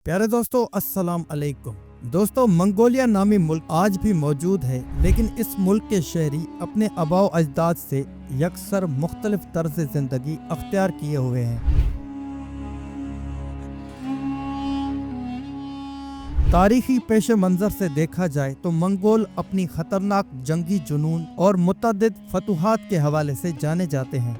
प्यारे दोस्तों, अस्सलाम अलैकुम। दोस्तों, मंगोलिया नामी मुल्क आज भी मौजूद है, लेकिन इस मुल्क के शहरी अपने आबाओ अजदाद से यकसर मुख्तलिफ तर्ज जिंदगी अख्तियार किए हुए हैं। तारीखी पेश मंजर से देखा जाए तो मंगोल अपनी खतरनाक जंगी जुनून और मुतअद्दिद फतूहात के हवाले से जाने जाते हैं।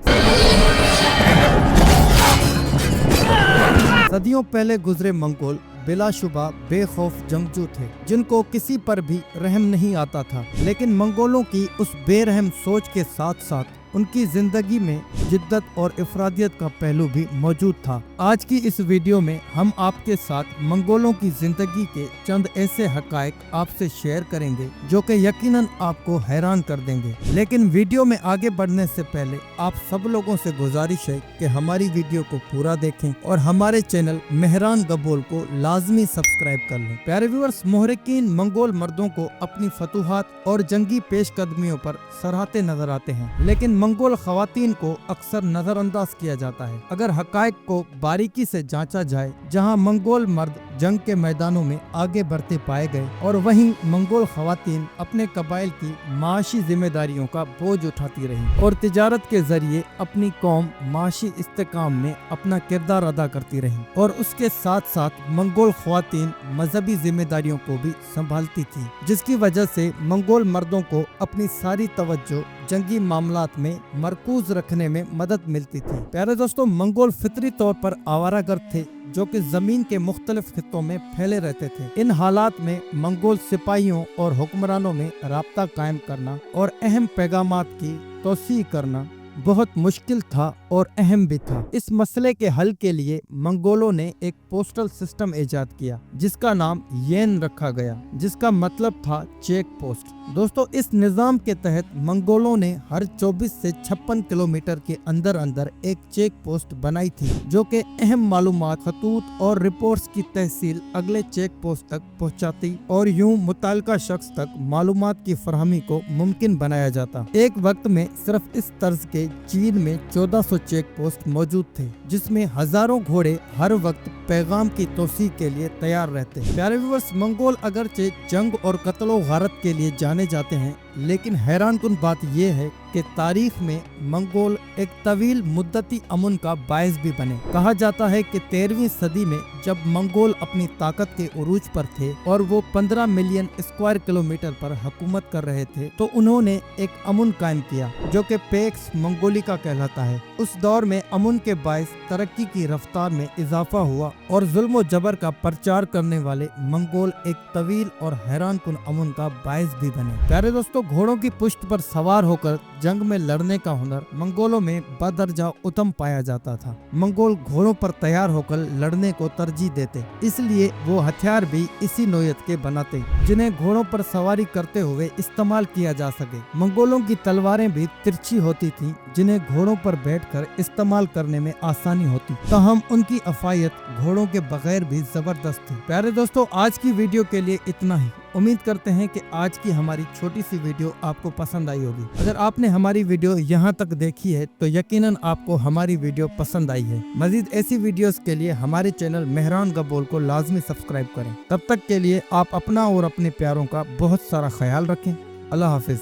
सदियों पहले गुजरे मंगोल बिलाशुबा बेखौफ जंगजू थे, जिनको किसी पर भी रहम नहीं आता था। लेकिन मंगोलों की उस बेरहम सोच के साथ साथ उनकी जिंदगी में जिद्दत और इफरादियत का पहलू भी मौजूद था। आज की इस वीडियो में हम आपके साथ मंगोलों की जिंदगी के चंद ऐसे हकायक आपसे शेयर करेंगे जो कि यकीनन आपको हैरान कर देंगे। लेकिन वीडियो में आगे बढ़ने से पहले आप सब लोगों से गुजारिश है कि हमारी वीडियो को पूरा देखें और हमारे चैनल मेहरान गबोल को लाजमी सब्सक्राइब कर लें। प्यारे व्यूअर्स, मोहरिकीन मंगोल मर्दों को अपनी फतूहात और जंगी पेशकदमियों पर सराहते नजर आते हैं, लेकिन मंगोल खवातीन को अक्सर नजरअंदाज किया जाता है। अगर हकायक को बारीकी से जांचा जाए, जहां मंगोल मर्द जंग के मैदानों में आगे बढ़ते पाए गए और वहीं मंगोल खवातीन अपने कबाइल की माशी जिम्मेदारियों का बोझ उठाती रही और तिजारत के जरिए अपनी कौम माशी इस्तेकाम में अपना किरदार अदा करती रही, और उसके साथ साथ मंगोल खवातीन मजहबी जिम्मेदारियों को भी संभालती थी, जिसकी वजह से मंगोल मर्दों को अपनी सारी तवज्जो जंगी मामलात में मरकूज रखने में मदद मिलती थी। प्यारे दोस्तों, मंगोल फितरी तौर पर आवारागर्द थे जो कि जमीन के मुख्तलिफ खित्तों में फैले रहते थे। इन हालात में मंगोल सिपाहियों और हुक्मरानों में राब्ता कायम करना और अहम पैगामात की तौसीह करना बहुत मुश्किल था और अहम भी था। इस मसले के हल के लिए मंगोलों ने एक पोस्टल सिस्टम इजाद किया जिसका नाम येन रखा गया, जिसका मतलब था चेक पोस्ट। दोस्तों, इस निज़ाम के तहत मंगोलों ने हर 24 से 56 किलोमीटर के अंदर अंदर एक चेक पोस्ट बनाई थी, जो कि अहम मालूमात, खतूत और रिपोर्ट्स की तहसील अगले चेक पोस्ट तक पहुंचाती और यूं मुताल्लिका शख्स तक मालूमात की फरहमी को मुमकिन बनाया जाता। एक वक्त में सिर्फ इस तर्ज के चीन में 1400 चेक पोस्ट मौजूद थे, जिसमें हजारों घोड़े हर वक्त पैगाम की तौसीह के लिए तैयार रहते। प्यारे व्यूअर्स, मंगोल अगरचे जंग और कत्लो गारत के लिए जाने जाते हैं, लेकिन हैरानकुन बात यह है कि तारीख में मंगोल एक तवील मुद्दती अमन का बायस भी बने। कहा जाता है कि 13वीं सदी में जब मंगोल अपनी ताकत के उरूज पर थे और वो 15 मिलियन स्क्वायर किलोमीटर पर हुकूमत कर रहे थे, तो उन्होंने एक अमन कायम किया जो कि पेक्स मंगोलिका कहलाता है। उस दौर में अमन के बायस तरक्की की रफ्तार में इजाफा हुआ और जुल्म व जबर का प्रचार करने वाले मंगोल एक तवील और हैरानकुन अमन का बायस भी बने। प्यारे दोस्तों, घोड़ों की पुष्ट पर सवार होकर जंग में लड़ने का हुनर मंगोलों में बदरजा उत्तम पाया जाता था। मंगोल घोड़ों पर तैयार होकर लड़ने को तरजीह देते, इसलिए वो हथियार भी इसी नोयत के बनाते जिन्हें घोड़ों पर सवारी करते हुए इस्तेमाल किया जा सके। मंगोलों की तलवारें भी तिरछी होती थीं, जिन्हें घोड़ों पर बैठकर इस्तेमाल करने में आसानी होती, ताहम उनकी अफायत घोड़ों के बगैर भी जबरदस्त थी। प्यारे दोस्तों, आज की वीडियो के लिए इतना ही। उम्मीद करते हैं कि आज की हमारी छोटी सी वीडियो आपको पसंद आई होगी। अगर आपने हमारी वीडियो यहाँ तक देखी है तो यकीनन आपको हमारी वीडियो पसंद आई है। मजीद ऐसी वीडियोस के लिए हमारे चैनल मेहरान गबोल को लाजमी सब्सक्राइब करें। तब तक के लिए आप अपना और अपने प्यारों का बहुत सारा ख्याल रखें। अल्लाह हाफिज।